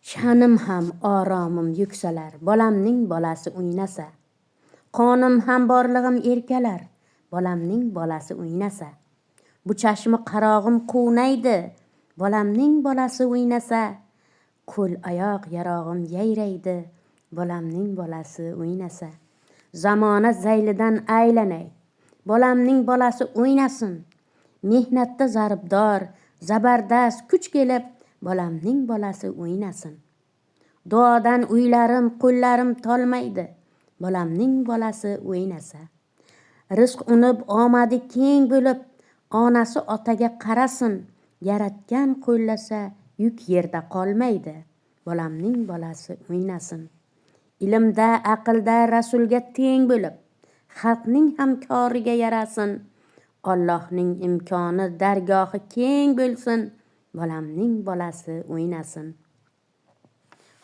Sha'nim ham oromim yuksalar, bolamning bolasi o'ynasa. Qonim ham borlig'im erkalar, bolamning bolasi o'ynasa. Bu chashmi qarog'im quvnaydi, bolamning bolasi o'ynasa. Qo'l oyoq yarog'im yayraydi, bolamning bolasi o'ynasa. Zamona zaylidan aylanay, bolamning bolasi o'ynasin. Mehnatda zaribdor, zabardast kuch kelib, bolamning bolasi o'ynasin. Duodan uylarim, qo'llarim tolmaydi, bolamning bolasi o'ynasa. Rizq unib omadi keng bo'lib, onasi otaga qarasin. Yaratgan qo'llasa, yuk yerda qolmaydi, bolamning bolasi o'ynasin. Ilmda, aqlda rasulga teng bo'lib, xalqning ham koriga yarasin. Allohning imkoni dargohi keng bo'lsin, bolamning bolasi o'ynasin.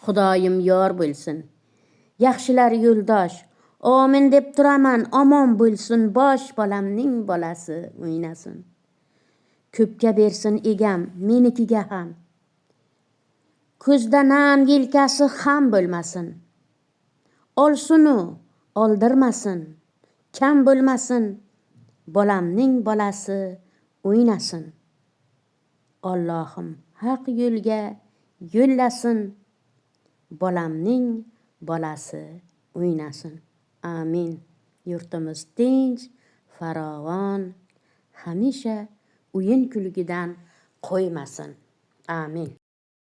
Xudoyim yor bo'lsin, yaxshilar yo'ldosh, omin deb turaman, omon bo'lsin bosh, bolamning bolasi o'ynasin. Ko'pga bersin egam, menikiga ham, ko'zda nam yelkasi ham bo'lmasin. Olsinu oldirmasin, kam bo'lmasin, bolamning bolasi o'ynasin. Allohim haq yo'lga yo'llasin, bolamning bolasi o'ynasin. Amin. Yurtimiz tinch, farovon, hamisha o'yin kulgidan qo'ymasin. Amin.